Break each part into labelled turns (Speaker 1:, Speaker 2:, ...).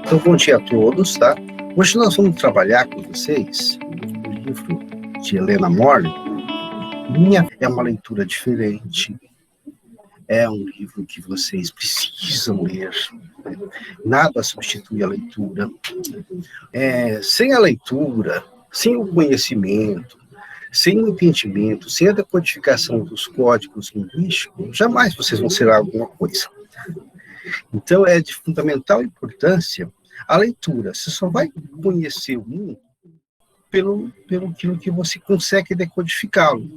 Speaker 1: Então, bom dia a todos, tá? Hoje nós vamos trabalhar com vocês o livro de Helena Morley. É uma leitura diferente, é um livro que vocês precisam ler, né? Nada substitui a leitura. Sem a leitura, sem o conhecimento, sem o entendimento, sem a decodificação dos códigos linguísticos, jamais vocês vão ser alguma coisa. Então, é de fundamental importância a leitura. Você só vai conhecer o mundo pelo aquilo que você consegue decodificá-lo.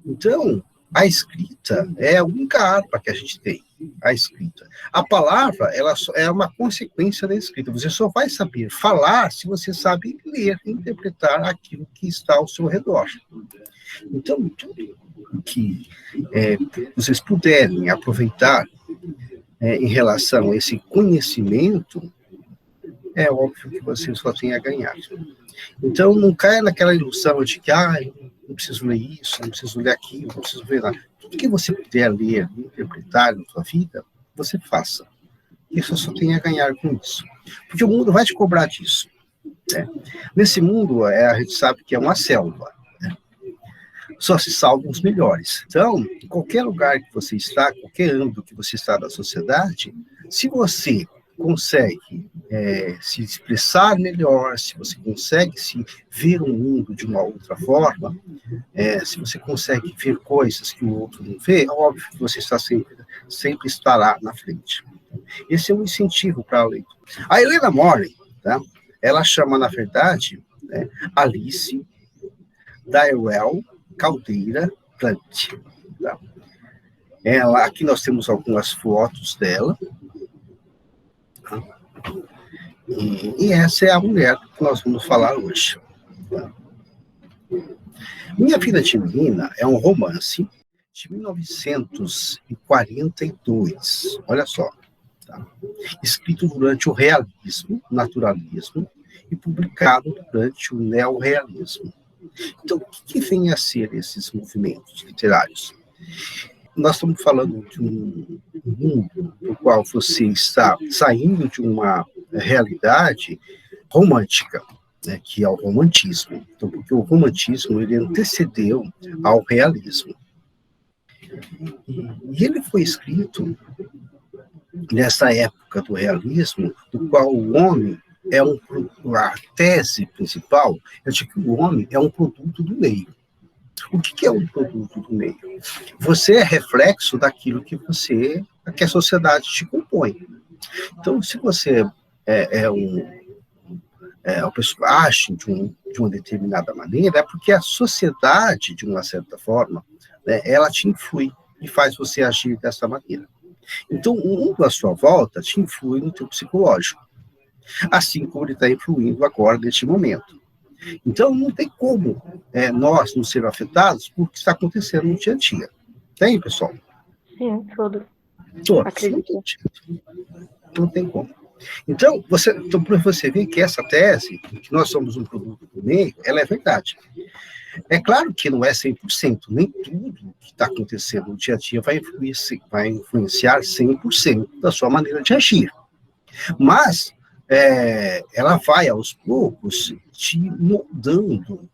Speaker 1: Então, a escrita é a única arma que a gente tem, a escrita. A palavra, ela é uma consequência da escrita. Você só vai saber falar se você sabe ler e interpretar aquilo que está ao seu redor. Então, tudo que vocês puderem aproveitar em relação a esse conhecimento, é óbvio que você só tem a ganhar. Então, não caia naquela ilusão de que, não preciso ler isso, não preciso ler aquilo, não preciso ver nada. Tudo que você puder ler, interpretar na sua vida, você faça. E você só tem a ganhar com isso. Porque o mundo vai te cobrar disso. Né? Nesse mundo, a gente sabe que é uma selva. Né? Só se salvam os melhores. Então, em qualquer lugar que você está, qualquer âmbito que você está da sociedade, se você consegue se expressar melhor, se você consegue se ver o mundo de uma outra forma, se você consegue ver coisas que o outro não vê, é óbvio que você está sempre estará na frente. Esse é um incentivo para a leitura. A Helena Morley, tá? Ela chama, na verdade, Alice Darrell Caldeira Plant. Tá? Aqui nós temos algumas fotos dela. E essa é a mulher que nós vamos falar hoje. Minha Vida de Menina é um romance de 1942, olha só, tá? Escrito durante o realismo, naturalismo, e publicado durante o neorrealismo. Então, o que vem a ser esses movimentos literários? Nós estamos falando de um mundo no qual você está saindo de uma realidade romântica, né, que é o romantismo. Então, porque o romantismo ele antecedeu ao realismo. E ele foi escrito nessa época do realismo, do qual o homem a tese principal é de que o homem é um produto do meio. O que é um produto do meio? Você é reflexo daquilo que a sociedade te compõe. Então, se você a pessoa age de uma determinada maneira, é porque a sociedade, de uma certa forma, né, ela te influi e faz você agir dessa maneira. Então, o mundo à sua volta te influi no teu psicológico, assim como ele está influindo agora, neste momento. Então, não tem como nós não sermos afetados por o que está acontecendo no dia a dia. Tem, pessoal?
Speaker 2: Sim, todos.
Speaker 1: Acredito. Não tem como. Então, para você ver que essa tese, que nós somos um produto do meio, ela é verdade. É claro que não é 100%, nem tudo que está acontecendo no dia a dia vai influenciar 100% da sua maneira de agir. Mas ela vai, aos poucos, te moldando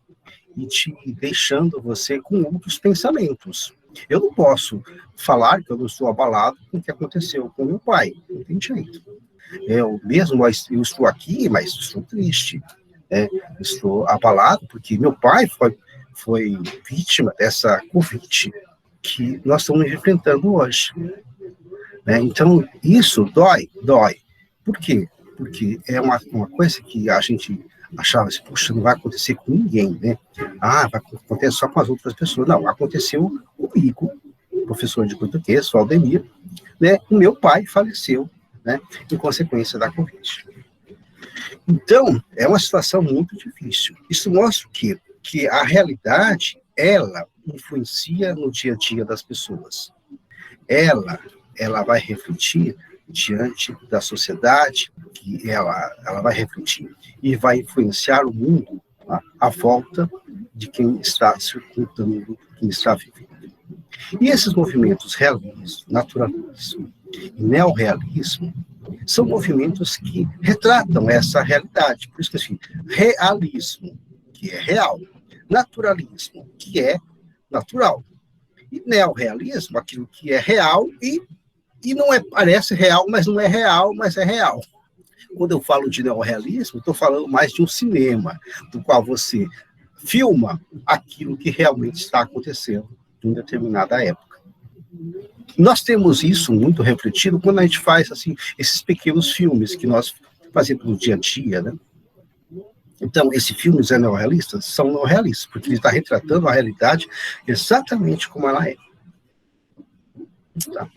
Speaker 1: e te deixando você com outros pensamentos. Eu não posso falar que eu não estou abalado com o que aconteceu com meu pai. Não tem jeito. Eu estou aqui, mas estou triste. Estou abalado porque meu pai foi vítima dessa Covid que nós estamos enfrentando hoje. Então, isso dói. Por quê? Porque é uma coisa que a gente achava assim, puxa, não vai acontecer com ninguém, né? Vai acontecer só com as outras pessoas. Não, aconteceu comigo, professor de português, o Aldemir, né? O meu pai faleceu, né? Em consequência da Covid. Então, é uma situação muito difícil. Isso mostra que a realidade, ela influencia no dia a dia das pessoas. Ela vai refletir diante da sociedade, que ela vai refletir e vai influenciar o mundo à volta de quem está circundando, quem está vivendo. E esses movimentos realismo, naturalismo e neorrealismo, São movimentos que retratam essa realidade. Por isso que assim, realismo, que é real, naturalismo, que é natural, e neorrealismo, aquilo que é real e não é, parece real, mas não é real, mas é real. Quando eu falo de neorrealismo, estou falando mais de um cinema, do qual você filma aquilo que realmente está acontecendo em determinada época. Nós temos isso muito refletido quando a gente faz assim, esses pequenos filmes que nós fazemos no dia a dia, né? Então, esses filmes neorrealistas são neorrealistas, porque ele está retratando a realidade exatamente como ela é. Tá?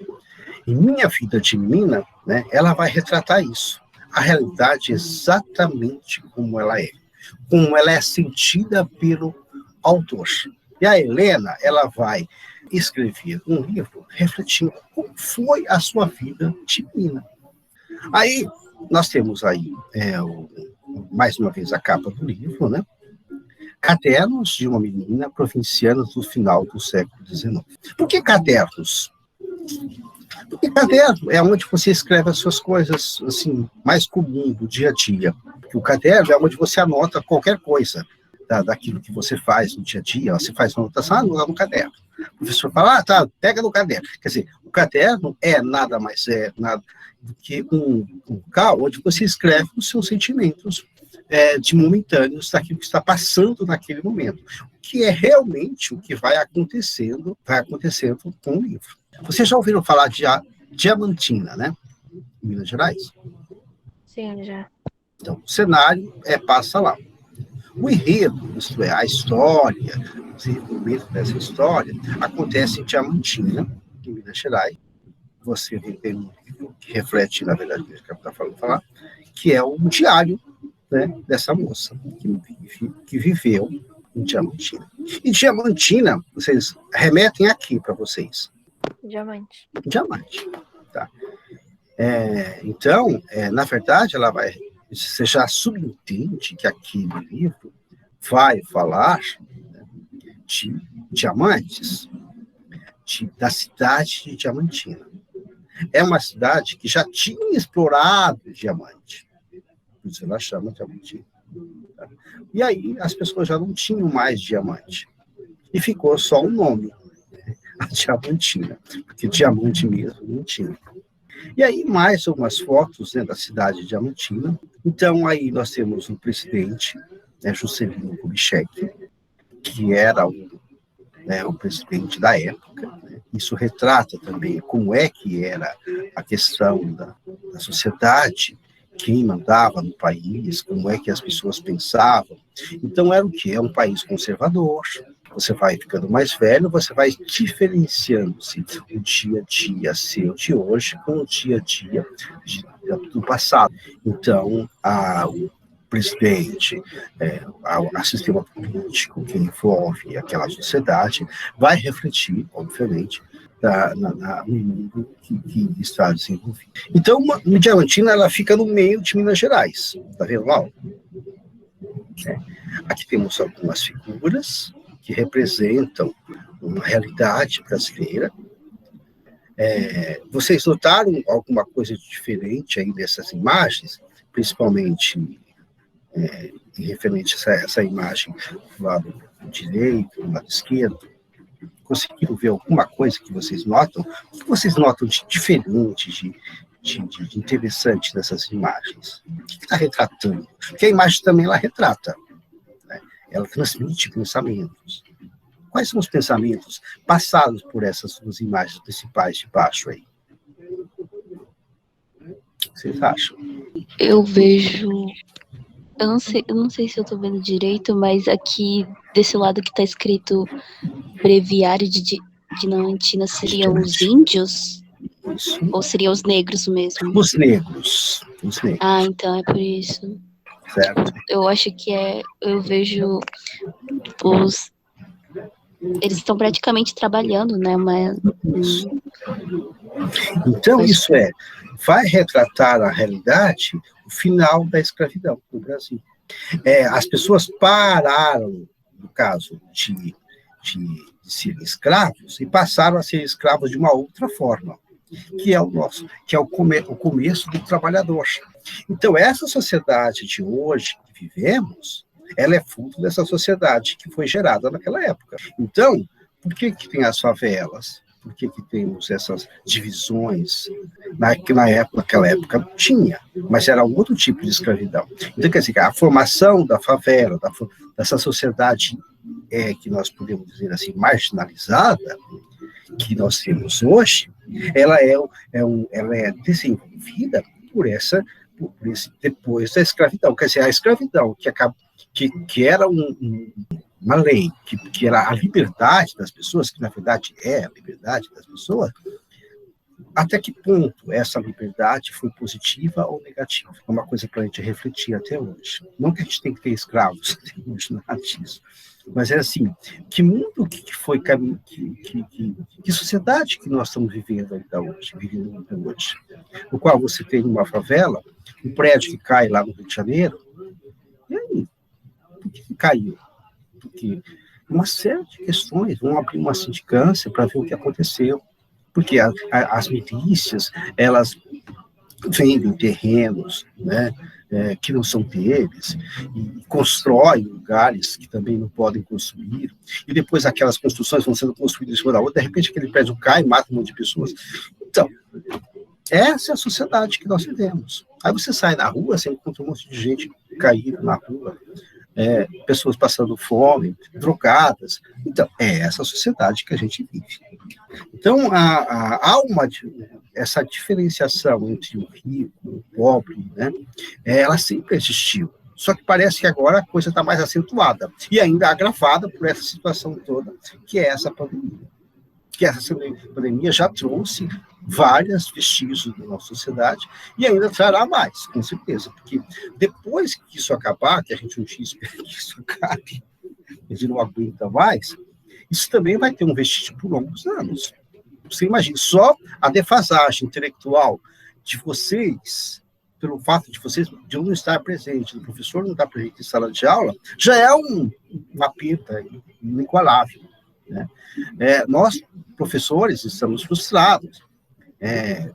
Speaker 1: E Minha Vida de Menina, né, ela vai retratar isso. A realidade exatamente como ela é sentida pelo autor. E a Helena, ela vai escrever um livro refletindo como foi a sua vida de menina. Aí, nós temos aí, mais uma vez, a capa do livro, né? Cadernos de uma menina provinciana do final do século XIX. Por que cadernos? Porque caderno é onde você escreve as suas coisas, assim, mais comum do dia a dia. Porque o caderno é onde você anota qualquer coisa daquilo que você faz no dia a dia. Você faz uma anotação, anota no caderno. O professor fala, tá, pega no caderno. Quer dizer, o caderno é nada mais do que um local onde você escreve os seus sentimentos de momentâneos daquilo que está passando naquele momento. O que é realmente o que vai acontecendo com o livro. Vocês já ouviram falar de Diamantina, né? Em Minas Gerais?
Speaker 2: Sim, já.
Speaker 1: Então, o cenário passa lá. O enredo, isto é, a história, o desenvolvimento dessa história, acontece em Diamantina, em Minas Gerais. Você tem um livro que reflete, na verdade, o que eu estava falando falar, que é o diário, né, dessa moça que viveu em Diamantina. E Diamantina, vocês remetem aqui para vocês.
Speaker 2: Diamante.
Speaker 1: Diamante. Tá. Então, na verdade, você já subentende que aquele livro vai falar, né, de diamantes, da cidade de Diamantina. É uma cidade que já tinha explorado diamante. Por isso ela chama Diamantina. Tá? E aí as pessoas já não tinham mais diamante. E ficou só o nome, a Diamantina, porque diamante mesmo não tinha. E aí mais algumas fotos, né, da cidade de Diamantina. Então aí nós temos o presidente, né, Juscelino Kubitschek, que era o presidente da época. Né? Isso retrata também como é que era a questão da sociedade, quem mandava no país, como é que as pessoas pensavam. Então era o quê? É um país conservador. Você vai ficando mais velho, você vai diferenciando-se o dia a dia seu de hoje com o dia a dia do passado. Então, o presidente, o sistema político que envolve aquela sociedade, vai refletir, obviamente, no mundo que está desenvolvido. Então, a Diamantina, ela fica no meio de Minas Gerais. Está vendo lá? Aqui temos algumas figuras que representam uma realidade brasileira. Vocês notaram alguma coisa diferente aí nessas imagens, principalmente em referente a essa imagem do lado direito, do lado esquerdo? Conseguiram ver alguma coisa que vocês notam? O que vocês notam de diferente, de interessante nessas imagens? O que está retratando? Porque a imagem também ela retrata, né? Ela transmite pensamentos. Quais são os pensamentos passados por essas duas imagens principais de baixo aí? O que vocês acham?
Speaker 3: Eu vejo... Eu não sei se eu tô vendo direito, mas aqui, desse lado que tá escrito Breviário de Diamantina, seriam os índios?
Speaker 1: Isso.
Speaker 3: Ou seriam os negros mesmo?
Speaker 1: Os negros.
Speaker 3: Ah, então é por isso.
Speaker 1: Certo.
Speaker 3: Eu acho que eu vejo eles estão praticamente trabalhando, né?
Speaker 1: Isso. Então, isso vai retratar a realidade, o final da escravidão no Brasil. As pessoas pararam, no caso, de ser escravos e passaram a ser escravos de uma outra forma. que é o começo do trabalhador. Então, essa sociedade de hoje que vivemos, ela é fruto dessa sociedade que foi gerada naquela época. Então, por que tem as favelas? Por que temos essas divisões? Naquela época não tinha, mas era um outro tipo de escravidão. Então, quer dizer, a formação da favela, dessa sociedade que nós podemos dizer assim, marginalizada, que nós temos hoje, ela é desenvolvida por esse, depois da escravidão. Quer dizer, a escravidão que era uma lei, que era a liberdade das pessoas, que na verdade é a liberdade das pessoas, até que ponto essa liberdade foi positiva ou negativa? É uma coisa para a gente refletir até hoje. Não que a gente tem que ter escravos, nada disso. Mas é assim, que mundo que foi, que sociedade que nós estamos vivendo ainda hoje, no qual você tem uma favela, um prédio que cai lá no Rio de Janeiro, e aí? Por que caiu? Porque uma série de questões, vão abrir uma sindicância para ver o que aconteceu. Porque as milícias, elas vendem terrenos, né, que não são deles, e constroem lugares que também não podem construir, e depois aquelas construções vão sendo construídas uma da outra, de repente aquele prédio cai, mata um monte de pessoas. Então, essa é a sociedade que nós vivemos. Aí você sai na rua, você encontra um monte de gente caída na rua, pessoas passando fome, drogadas. Então, é essa sociedade que a gente vive. Então, há essa diferenciação entre o rico e o pobre, né? Ela sempre existiu. Só que parece que agora a coisa está mais acentuada, e ainda agravada por essa situação toda, que é essa pandemia. Que essa pandemia já trouxe vários vestígios da nossa sociedade, e ainda trará mais, com certeza, porque depois que isso acabar, que a gente um dia espera que isso acabe, a gente não aguenta mais, isso também vai ter um vestígio por longos anos. Você imagina, só a defasagem intelectual de vocês, pelo fato de vocês de não estar presente, do professor não estar presente em sala de aula, já é uma perda inigualável, né? Nós, professores, estamos frustrados.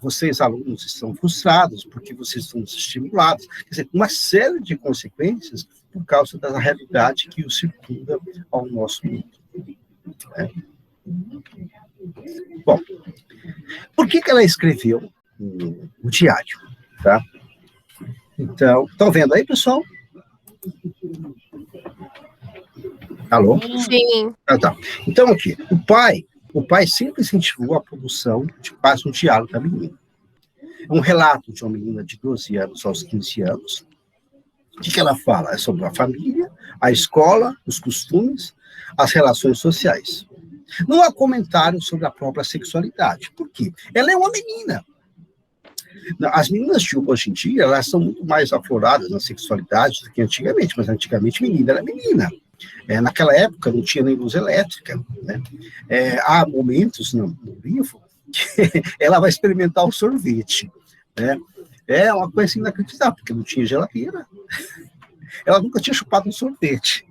Speaker 1: Vocês, alunos, estão frustrados porque vocês estão desestimulados. Quer dizer, uma série de consequências por causa da realidade que o circunda ao nosso mundo. Bom, por que ela escreveu o diário? Tá? Então, estão vendo aí, pessoal? Alô?
Speaker 2: Sim.
Speaker 1: Tá. Então, aqui, o pai sempre incentivou a produção de quase um diário da menina. É um relato de uma menina de 12 anos aos 15 anos. O que ela fala? É sobre a família, a escola, os costumes, as relações sociais. Não há comentário sobre a própria sexualidade. Por quê? Ela é uma menina. As meninas de hoje em dia, elas são muito mais afloradas na sexualidade do que antigamente, mas antigamente menina era menina. Naquela época não tinha nem luz elétrica, né? Há momentos no livro que ela vai experimentar o sorvete, né? É uma coisa inacreditável, porque não tinha geladeira. Ela nunca tinha chupado um sorvete.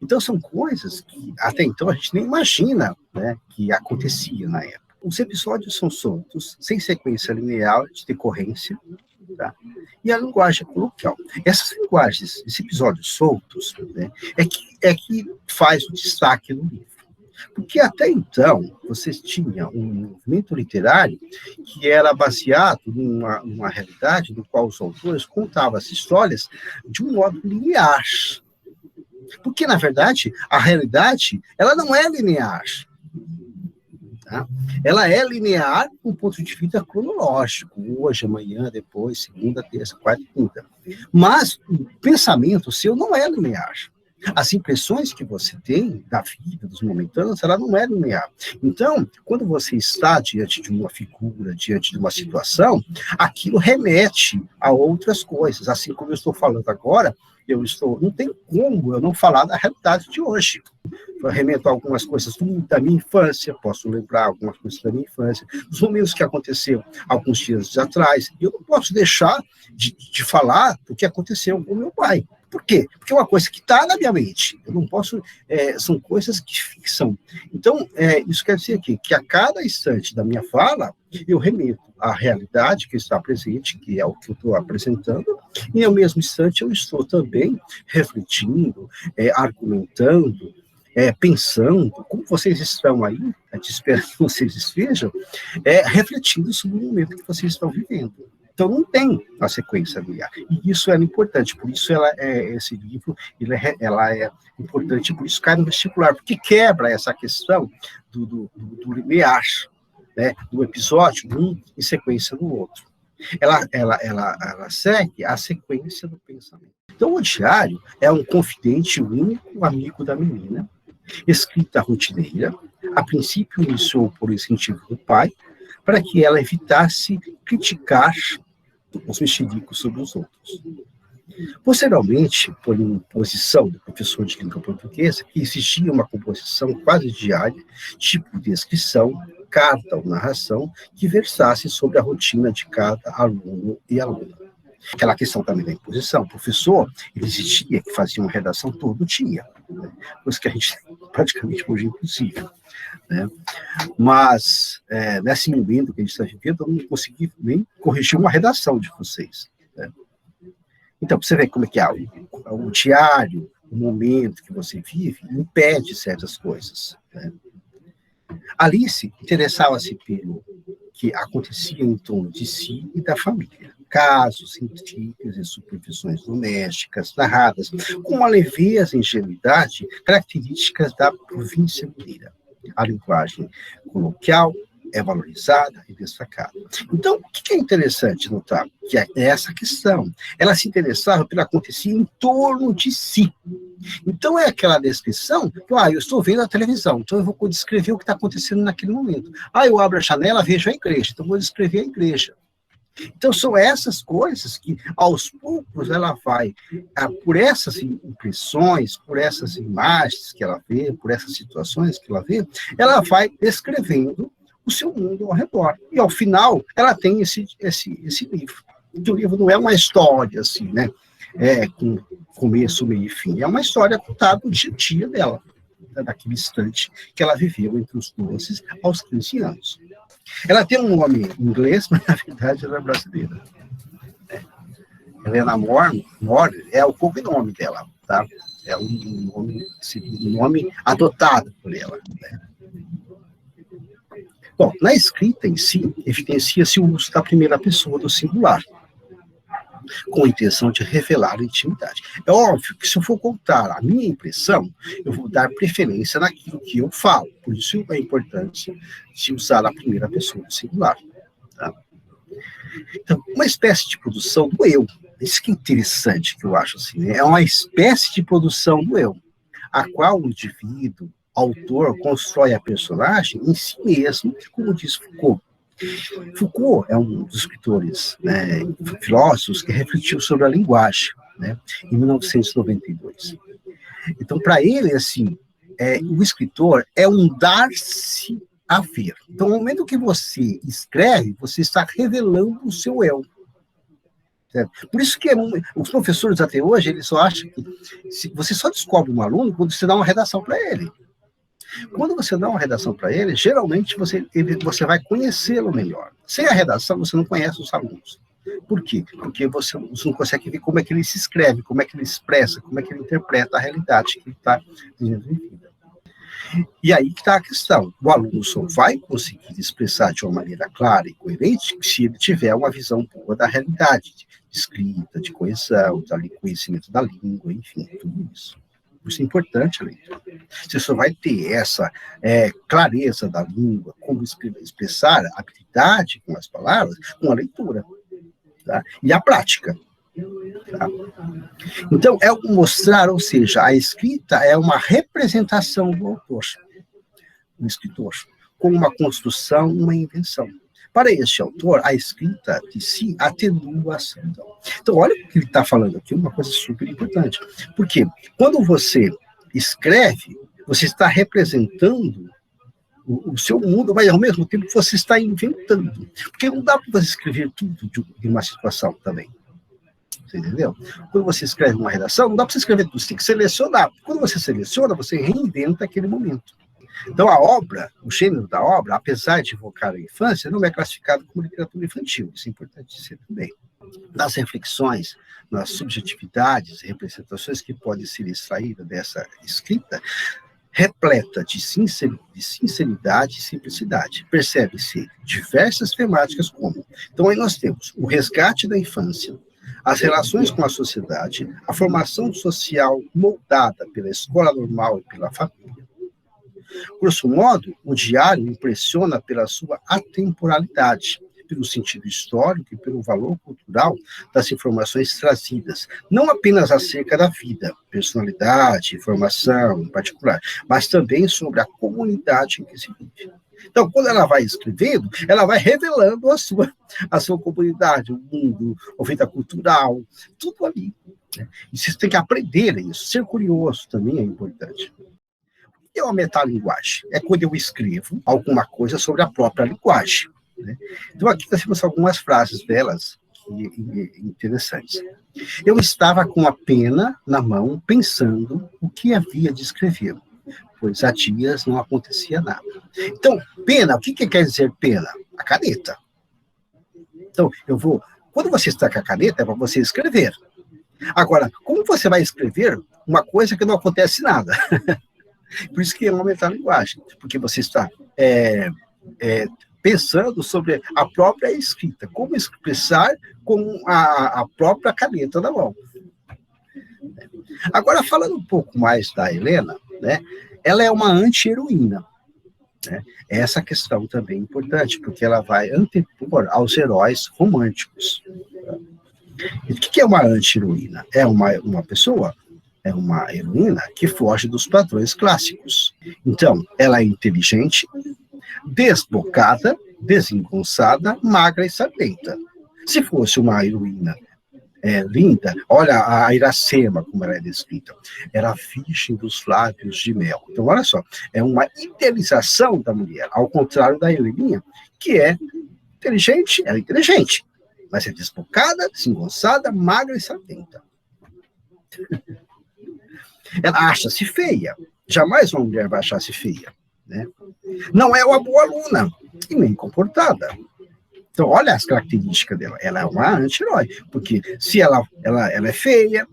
Speaker 1: Então são coisas que até então a gente nem imagina, né, que acontecia na época. Os episódios são soltos, sem sequência linear de decorrência, tá? E a linguagem coloquial. Essas linguagens, esses episódios soltos, né, é que faz o destaque no livro. Porque até então, vocês tinham um movimento literário que era baseado numa realidade no qual os autores contavam as histórias de um modo linear. Porque, na verdade, a realidade, ela não é linear. Tá? Ela é linear do ponto de vista cronológico, hoje, amanhã, depois, segunda, terça, quarta e quinta. Mas o pensamento seu não é linear. As impressões que você tem da vida, dos momentâneos, ela não é linear. Então, quando você está diante de uma figura, diante de uma situação, aquilo remete a outras coisas. Assim como eu estou falando agora, não tem como eu não falar da realidade de hoje. Eu remeto a algumas coisas da minha infância, posso lembrar algumas coisas da minha infância, dos momentos que aconteceram alguns dias atrás, e eu não posso deixar de falar do que aconteceu com meu pai. Por quê? Porque é uma coisa que está na minha mente. Eu não posso... são coisas que fixam. Então, isso quer dizer aqui, que a cada instante da minha fala, eu remeto à realidade que está presente, que é o que eu estou apresentando, e ao mesmo instante eu estou também refletindo, argumentando, pensando, como vocês estão aí, eu te espero que vocês estejam, refletindo sobre o momento que vocês estão vivendo. Então, não tem a sequência linear. E isso é importante, por isso esse livro ela é importante, por isso cai no vestibular, porque quebra essa questão do linear, né, do episódio um em sequência do outro. Ela segue a sequência do pensamento. Então, o diário é um confidente único, amigo da menina, escrita rotineira, a princípio iniciou por incentivo do pai, para que ela evitasse criticar os mexericos sobre os outros. Posteriormente, por imposição do professor de língua portuguesa, que exigia uma composição quase diária, tipo descrição, carta ou narração, que versasse sobre a rotina de cada aluno e aluna. Aquela questão também da imposição, o professor, ele exigia que fazia uma redação todo dia, né? Coisa que a gente praticamente hoje é impossível, né? Mas, nesse momento que a gente está vivendo, eu não consegui nem corrigir uma redação de vocês, né? Então, você vê como é que o diário, o momento que você vive, impede certas coisas, né? Alice interessava-se pelo que acontecia em torno de si e da família. Casos, intrigas e supervisões domésticas narradas com uma leveza e ingenuidade características da província mineira. A linguagem coloquial é valorizada e destacada. Então, o que é interessante notar? Que é essa questão. Ela se interessava pelo que acontecia em torno de si. Então, é aquela descrição que, eu estou vendo a televisão, então eu vou descrever o que está acontecendo naquele momento. Eu abro a janela, vejo a igreja, então vou descrever a igreja. Então, são essas coisas que, aos poucos, ela vai, por essas impressões, por essas imagens que ela vê, por essas situações que ela vê, ela vai descrevendo o seu mundo ao redor. E, ao final, ela tem esse livro. O livro não é uma história, assim, né? Com começo, meio e fim. É uma história contada do dia a dia dela, né? Daquele instante que ela viveu entre os 12 aos 15 anos. Ela tem um nome em inglês, mas na verdade ela é brasileira. Helena Morley é o cognome dela, tá? É um nome adotado por ela, né? Bom, na escrita em si, evidencia-se o uso da primeira pessoa do singular, com a intenção de revelar a intimidade. É óbvio que se eu for contar a minha impressão, eu vou dar preferência naquilo que eu falo. Por isso é importante de usar a primeira pessoa do singular. Tá? Então, uma espécie de produção do eu. Isso que é interessante, que eu acho assim, né? É uma espécie de produção do eu, a qual o indivíduo, autor, constrói a personagem em si mesmo, como diz Foucault. Foucault é um dos escritores, né, filósofos que refletiu sobre a linguagem, né, em 1992. Então, para ele, assim, o escritor é um dar-se a ver. Então, no momento que você escreve, você está revelando o seu eu. Certo? Por isso que os professores até hoje, eles só acham que você só descobre um aluno quando você dá uma redação para ele. Quando você dá uma redação para ele, geralmente você vai conhecê-lo melhor. Sem a redação, você não conhece os alunos. Por quê? Porque você não consegue ver como é que ele se escreve, como é que ele expressa, como é que ele interpreta a realidade que ele está vivendo. E aí que está a questão. O aluno só vai conseguir expressar de uma maneira clara e coerente se ele tiver uma visão boa da realidade, de escrita, de coesão, de conhecimento da língua, enfim, tudo isso. Isso é importante a leitura. Você só vai ter essa clareza da língua, como expressar a habilidade com as palavras, com a leitura. Tá? E a prática. Tá? Então, é mostrar, ou seja, a escrita é uma representação do autor, do escritor, como uma construção, uma invenção. Para este autor, a escrita de si atenua a solidão. Então, olha o que ele está falando aqui, uma coisa super importante. Porque quando você escreve, você está representando o seu mundo, mas ao mesmo tempo você está inventando. Porque não dá para você escrever tudo de uma situação também. Você entendeu? Quando você escreve uma redação, não dá para você escrever tudo, você tem que selecionar. Quando você seleciona, você reinventa aquele momento. Então, a obra, o gênero da obra, apesar de evocar a infância, não é classificado como literatura infantil. Isso é importante dizer também. Nas reflexões, nas subjetividades e representações que podem ser extraídas dessa escrita, repleta de sinceridade e simplicidade. Percebe-se diversas temáticas como... Então, aí nós temos o resgate da infância, as relações com a sociedade, a formação social moldada pela escola normal e pela família. Grosso modo, o diário impressiona pela sua atemporalidade, pelo sentido histórico e pelo valor cultural das informações trazidas, não apenas acerca da vida, personalidade, informação em particular, mas também sobre a comunidade em que se vive. Então, quando ela vai escrevendo, ela vai revelando a sua comunidade, o mundo, a vida cultural, tudo ali. Né? E você tem que aprender isso. Ser curioso também é importante. E uma metalinguagem? É quando eu escrevo alguma coisa sobre a própria linguagem. Né? Então, aqui nós temos algumas frases delas interessantes. Eu estava com a pena na mão, pensando o que havia de escrever, pois há dias não acontecia nada. Então, pena, o que quer dizer pena? A caneta. Então, quando você está com a caneta, é para você escrever. Agora, como você vai escrever uma coisa que não acontece nada? Por isso que é uma metalinguagem, porque você está pensando sobre a própria escrita, como expressar com a própria caneta na mão. Agora, falando um pouco mais da Helena, né, ela é uma anti-heroína. Né? Essa questão também é importante, porque ela vai antepor aos heróis românticos. E o que é uma anti-heroína? É uma pessoa, é uma heroína que foge dos padrões clássicos. Então, ela é inteligente, desbocada, desengonçada, magra e sabenta. Se fosse uma heroína linda, olha a Iracema, como ela é descrita, era virgem dos lábios de mel. Então, olha só, é uma idealização da mulher, ao contrário da Heleninha, que é inteligente, ela é inteligente, mas é desbocada, desengonçada, magra e sabenta. Ela acha-se feia, jamais uma mulher vai achar-se feia. Né? Não é uma boa aluna, e nem comportada. Então, olha as características dela. Ela é uma anti-herói, porque se ela é feia,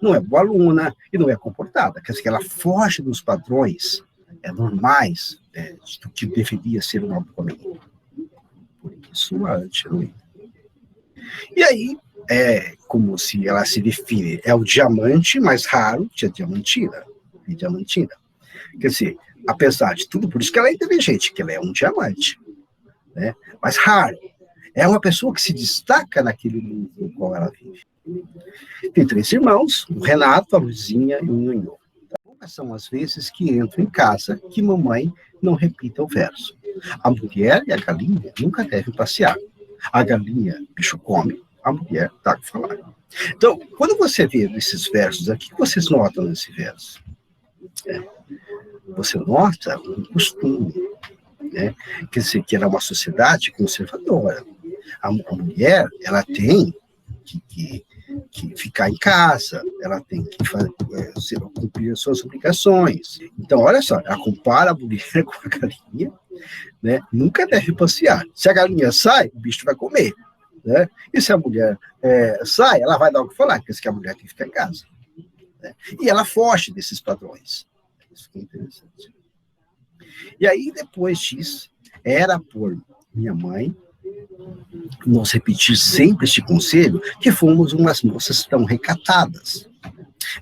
Speaker 1: não é boa aluna e não é comportada. Quer dizer, que ela foge dos padrões normais do que deveria ser uma boa menina. Por isso, uma anti-heroína. E aí, como se ela se define, é o diamante mais raro que a diamantina. Quer dizer, apesar de tudo, por isso que ela é inteligente, que ela é um diamante. Né? Mas raro. É uma pessoa que se destaca naquele mundo no qual ela vive. Tem 3 irmãos, o Renato, a Luzinha e o Nhonhô. Poucas são as vezes que entro em casa que mamãe não repita o verso. A mulher e a galinha nunca devem passear. A galinha, bicho come, a mulher dá o que falar. Então, quando você vê esses versos aqui, o que vocês notam nesse verso? Você nota um costume. Né? Quer dizer, que ela é uma sociedade conservadora. A mulher, ela tem que ficar em casa, ela tem que cumprir as suas obrigações. Então, olha só, ela compara a mulher com a galinha, né? Nunca deve passear. Se a galinha sai, o bicho vai comer. Né? E se a mulher sai, ela vai dar o que falar, porque a mulher tem que ficar em casa. Né? E ela foge desses padrões. Isso que é interessante. E aí, depois disso, era por minha mãe nos repetir sempre este conselho, que fomos umas moças tão recatadas.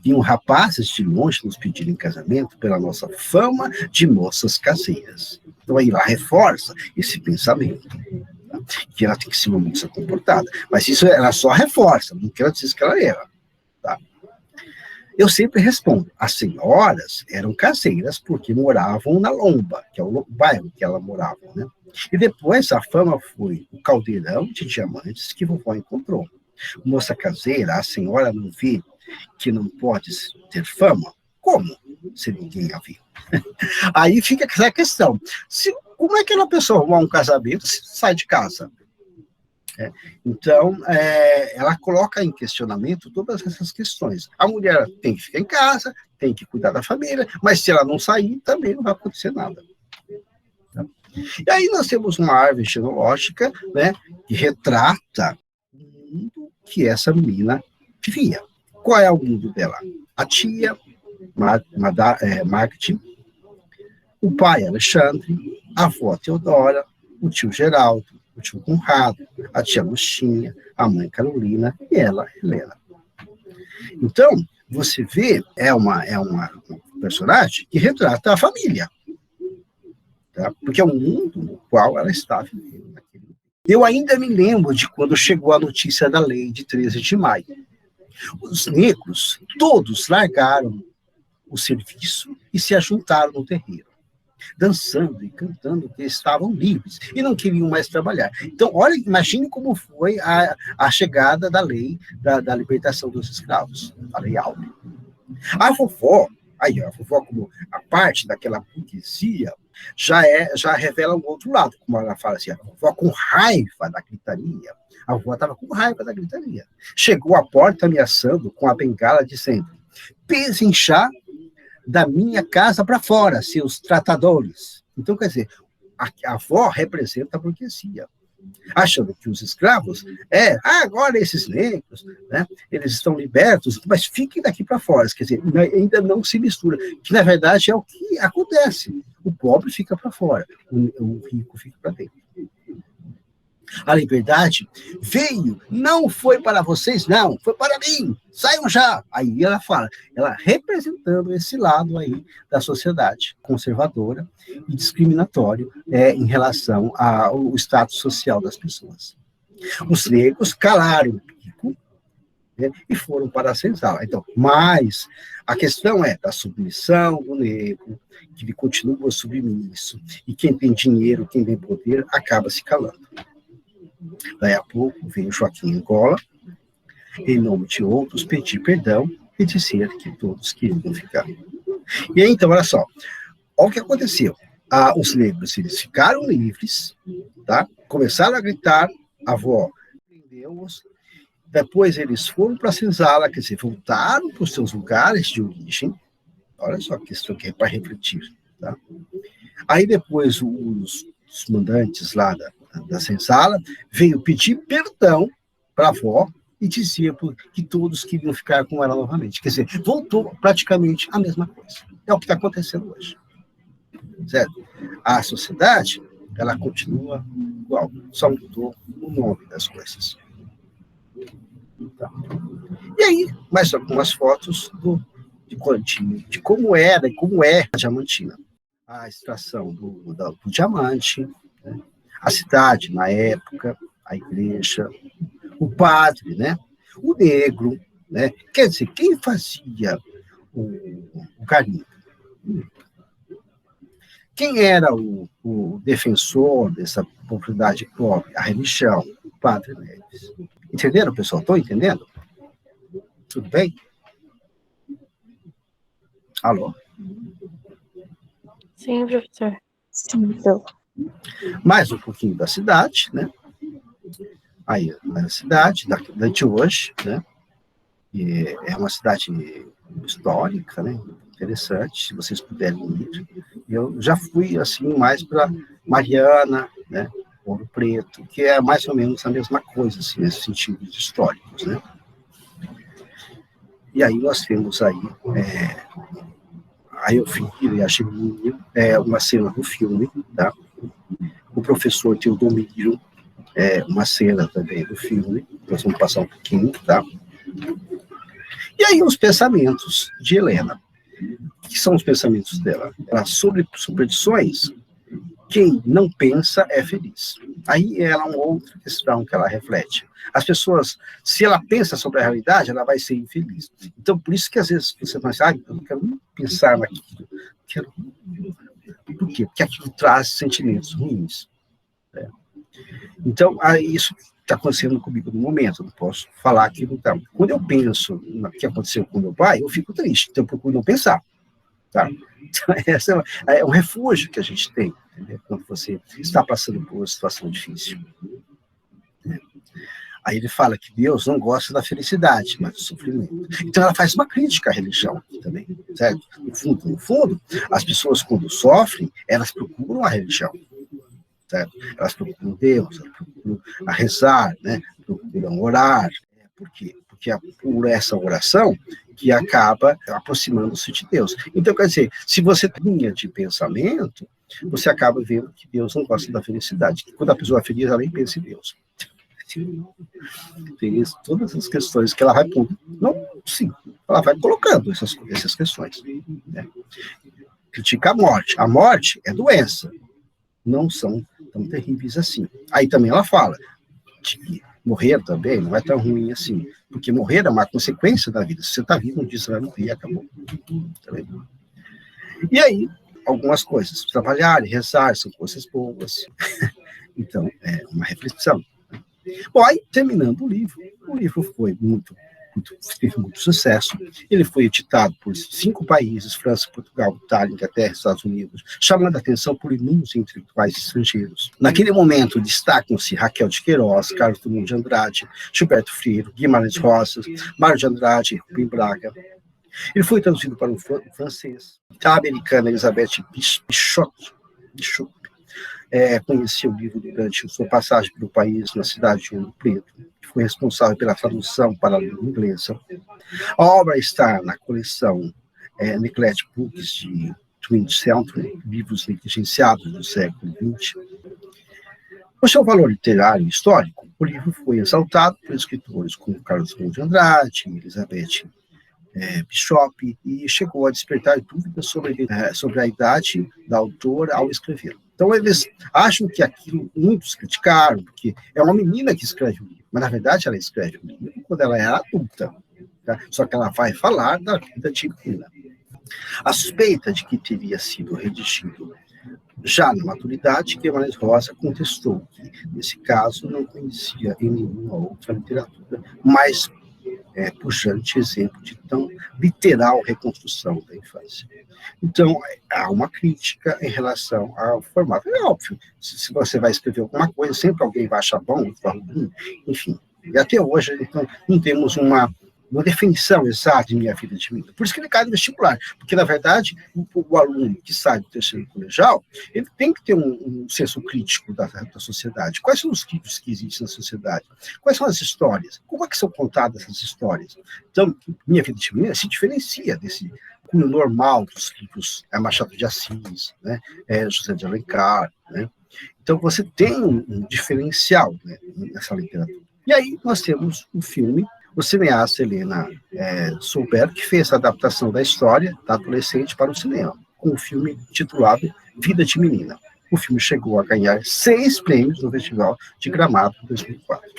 Speaker 1: Vinham rapazes de longe nos pedir em casamento pela nossa fama de moças caseiras. Então, aí lá reforça esse pensamento, tá? Que ela tem que ser uma moça comportada. Mas isso ela só reforça, não quer dizer que ela era. Tá? Eu sempre respondo, as senhoras eram caseiras porque moravam na Lomba, que é o bairro que ela morava, né? E depois a fama foi o caldeirão de diamantes que vovó encontrou. Moça caseira, a senhora não vê que não pode ter fama? Como? Se ninguém a viu. Aí fica essa questão. Como é que uma pessoa arrumar um casamento se sai de casa? Então, ela coloca em questionamento todas essas questões. A mulher tem que ficar em casa, tem que cuidar da família, mas se ela não sair, também não vai acontecer nada. Tá? E aí nós temos uma árvore genealógica, né, que retrata o mundo que essa menina vivia. Qual é o mundo dela? A tia, Marketing, o pai, Alexandre, a avó, Teodora, o tio Geraldo, o tio Conrado, a tia Agostinha, a mãe Carolina e ela, Helena. Então, você vê, é uma personagem que retrata a família, tá? Porque é um mundo no qual ela está vivendo. Eu ainda me lembro de quando chegou a notícia da lei de 13 de maio. Os negros, todos largaram o serviço e se ajuntaram no terreiro, dançando e cantando que estavam livres e não queriam mais trabalhar. Então, olha, imagine como foi a chegada da lei da libertação dos escravos, a Lei Áurea. A vovó, como a parte daquela burguesia, já revela um outro lado, como ela fala assim, a vovó com raiva da gritaria. A vovó estava com raiva da gritaria. Chegou à porta ameaçando com a bengala, dizendo: "Pesinchar da minha casa para fora, seus tratadores." Então, quer dizer, a avó representa a burguesia, achando que os escravos, agora esses negros, né, eles estão libertos, mas fiquem daqui para fora, quer dizer, ainda não se mistura, que na verdade é o que acontece. O pobre fica para fora, o rico fica para dentro. A liberdade veio, não foi para vocês, não, foi para mim, saiam já. Aí ela fala, ela representando esse lado aí da sociedade conservadora e discriminatório em relação ao status social das pessoas. Os negros calaram o pico, né, e foram para a senzala. Então, mas a questão é da submissão do negro, que ele continua submisso, e quem tem dinheiro, quem tem poder, acaba se calando. Daí a pouco veio Joaquim Angola, em nome de outros, pedir perdão e dizer que todos queriam ficar. E aí, então, olha só, olha o que aconteceu. Os negros, eles ficaram livres, tá? Começaram a gritar, a avó prendeu-os, depois eles foram para a senzala, quer dizer, voltaram para os seus lugares de origem. Olha só que isso aqui é para refletir, tá? Aí depois os mandantes lá da senzala veio pedir perdão para a avó e dizia que todos queriam ficar com ela novamente. Quer dizer, voltou praticamente a mesma coisa. É o que está acontecendo hoje. Certo? A sociedade, ela continua igual, só mudou o nome das coisas. Então, e aí, mais algumas fotos de como era e como é a Diamantina. A extração do diamante, né? A cidade na época, a igreja, o padre, né? O negro, né? Quer dizer, quem fazia o garimpo? Quem era o defensor dessa propriedade pobre? A religião, o padre Neves. Entenderam, pessoal? Estão entendendo? Tudo bem? Alô?
Speaker 2: Sim, professor.
Speaker 3: Sim, então.
Speaker 1: Mais um pouquinho da cidade, né? Aí, a cidade de hoje, né? E é uma cidade histórica, né? Interessante, se vocês puderem ir. Eu já fui, assim, mais para Mariana, né? Ouro Preto, que é mais ou menos a mesma coisa, assim, nesses sentidos históricos, né? E aí nós temos aí eu vi e achei uma cena do filme, tá? O professor Teodomiro, uma cena também do filme, nós vamos passar um pouquinho, tá? E aí os pensamentos de Helena. O que são os pensamentos dela? Sobre superstições, quem não pensa é feliz. Aí ela é uma outra questão que ela reflete. As pessoas, se ela pensa sobre a realidade, ela vai ser infeliz. Então, por isso que às vezes você pensa, eu não quero nem pensar naquilo. Por quê? Porque aquilo traz sentimentos ruins. Né? Então, isso está acontecendo comigo no momento, eu não posso falar aquilo. Tá. Quando eu penso no que aconteceu com meu pai, eu fico triste, então eu procuro não pensar. Tá? Então, esse é um refúgio que a gente tem, entendeu? Quando você está passando por uma situação difícil. Aí ele fala que Deus não gosta da felicidade, mas do sofrimento. Então ela faz uma crítica à religião aqui também, certo? No fundo, as pessoas quando sofrem, elas procuram a religião, certo? Elas procuram Deus, elas procuram a rezar, né? Procuram orar. Por quê? Porque é por essa oração que acaba aproximando-se de Deus. Então, quer dizer, se você tem linha de pensamento, você acaba vendo que Deus não gosta da felicidade. Quando a pessoa é feliz, ela nem pensa em Deus. Tem todas as questões que ela vai pondo. Não, sim, ela vai colocando essas questões. Né? Critica a morte. A morte é doença. Não são tão terríveis assim. Aí também ela fala que morrer também não é tão ruim assim, porque morrer é uma consequência da vida. Se você está vivo, um dia você vai morrer e acabou. Também. E aí, algumas coisas. Trabalhar e rezar são coisas boas. Então, é uma reflexão. Bom, aí, terminando o livro foi teve muito sucesso. Ele foi editado por 5 países, França, Portugal, Itália, Inglaterra, Estados Unidos, chamando a atenção por inúmeros intelectuais estrangeiros. Naquele momento, destacam-se Raquel de Queiroz, Carlos Drummond de Andrade, Gilberto Freire, Guimarães Rosa, Mário de Andrade, Rubem Braga. Ele foi traduzido para o francês. A americana Elizabeth Bishop conheceu o livro durante sua passagem pelo país na cidade de Ouro Preto, que foi responsável pela tradução para a língua inglesa. A obra está na coleção Neglected Books de 20th Century, livros negligenciados do século XX. Por seu valor literário e histórico, o livro foi exaltado por escritores como Carlos Drummond de Andrade, Elizabeth Bishop, e chegou a despertar dúvidas sobre a idade da autora ao escrever. Então, eles acham que aquilo, muitos criticaram, porque é uma menina que escreve o livro, mas, na verdade, ela escreve o livro quando ela é adulta, tá? Só que ela vai falar da vida de menina. A suspeita de que teria sido redigido já na maturidade, Guimarães Rosa contestou que, nesse caso, não conhecia em nenhuma outra literatura mais pujante exemplo de tão literal reconstrução da infância. Então, há uma crítica em relação ao formato. É óbvio, se você vai escrever alguma coisa, sempre alguém vai achar bom, enfim. E até hoje, então, não temos uma definição exata de minha vida de vida. Por isso que ele cai no vestibular, porque, na verdade, o aluno que sai do terceiro colegial, ele tem que ter um senso crítico da sociedade. Quais são os livros que existem na sociedade? Quais são as histórias? Como é que são contadas essas histórias? Então, minha vida de vida se diferencia desse cunho normal dos livros Machado de Assis, né? José de Alencar, né? Então, você tem um diferencial, né, nessa literatura. E aí, nós temos um filme, o cineasta Helena Souber, que fez a adaptação da história da adolescente para o cinema, com o filme titulado Vida de Menina. O filme chegou a ganhar 6 prêmios no Festival de Gramado em 2004.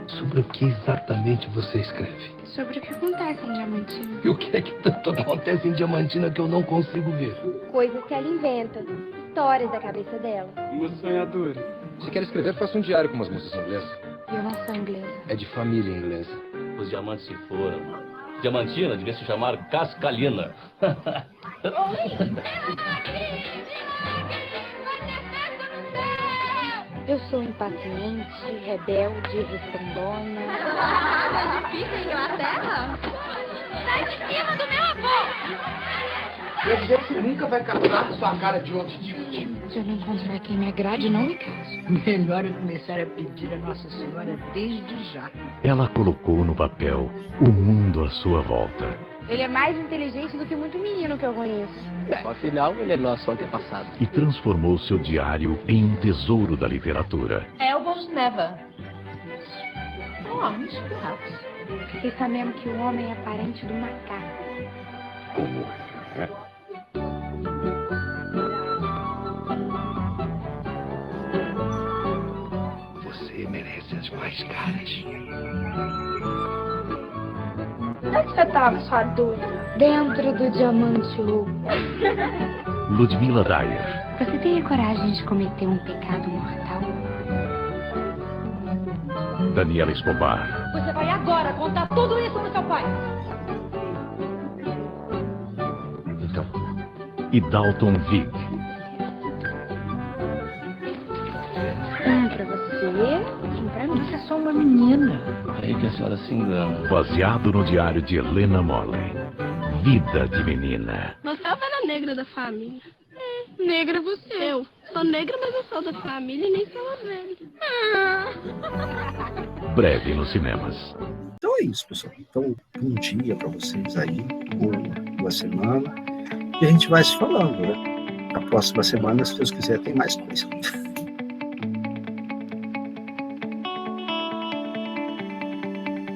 Speaker 4: Sobre o que exatamente você escreve?
Speaker 5: Sobre o que acontece em Diamantina.
Speaker 4: E o que é que tanto acontece em Diamantina que eu não consigo ver?
Speaker 5: Coisas que ela inventa, histórias da cabeça dela.
Speaker 6: Uma sonhadora.
Speaker 7: Se quer escrever, faça um diário com umas moças inglesas.
Speaker 5: E eu não sou inglesa.
Speaker 7: É de família inglesa.
Speaker 6: Os diamantes se foram. Diamantina devia se chamar Cascalina.
Speaker 5: Eu sou impaciente, rebelde, respondona.
Speaker 8: Tá difícil em Inglaterra? Sai de cima do meu avô!
Speaker 4: Quer dizer que você nunca vai captar sua cara de outro tipo?
Speaker 5: Se eu não encontrar quem me agrade, não me caso.
Speaker 9: Melhor eu começar a pedir a Nossa Senhora desde já.
Speaker 10: Ela colocou no papel o mundo à sua volta.
Speaker 5: Ele é mais inteligente do que muito menino que eu conheço.
Speaker 9: Afinal, ele é nosso antepassado.
Speaker 10: E transformou seu diário em um tesouro da literatura.
Speaker 8: Elbows never. Homens, gatos.
Speaker 5: Fiquei sabendo que o homem é parente do macaco.
Speaker 10: Como é?
Speaker 4: Você merece as mais caras.
Speaker 5: Onde é que você tava, sua dúvida? Dentro do diamante louco.
Speaker 10: Ludmila Dyer.
Speaker 5: Você teria coragem de cometer um pecado mortal?
Speaker 10: Daniela Escobar.
Speaker 8: Você vai agora contar tudo isso pro seu pai.
Speaker 4: Então,
Speaker 10: E Dalton Vig.
Speaker 5: pra você, um pra mim.
Speaker 9: Você é só uma menina.
Speaker 6: Aí que a senhora se engana.
Speaker 10: Baseado no diário de Helena Morley. Vida de menina.
Speaker 8: Você é a ovelha negra da família. Negra é você. Eu sou negra, mas eu sou da família e nem sou ovelha.
Speaker 10: Breve nos cinemas.
Speaker 1: Então é isso, pessoal. Então, um dia para vocês aí, uma semana, e a gente vai se falando, né? Na próxima semana, se Deus quiser, tem mais coisa.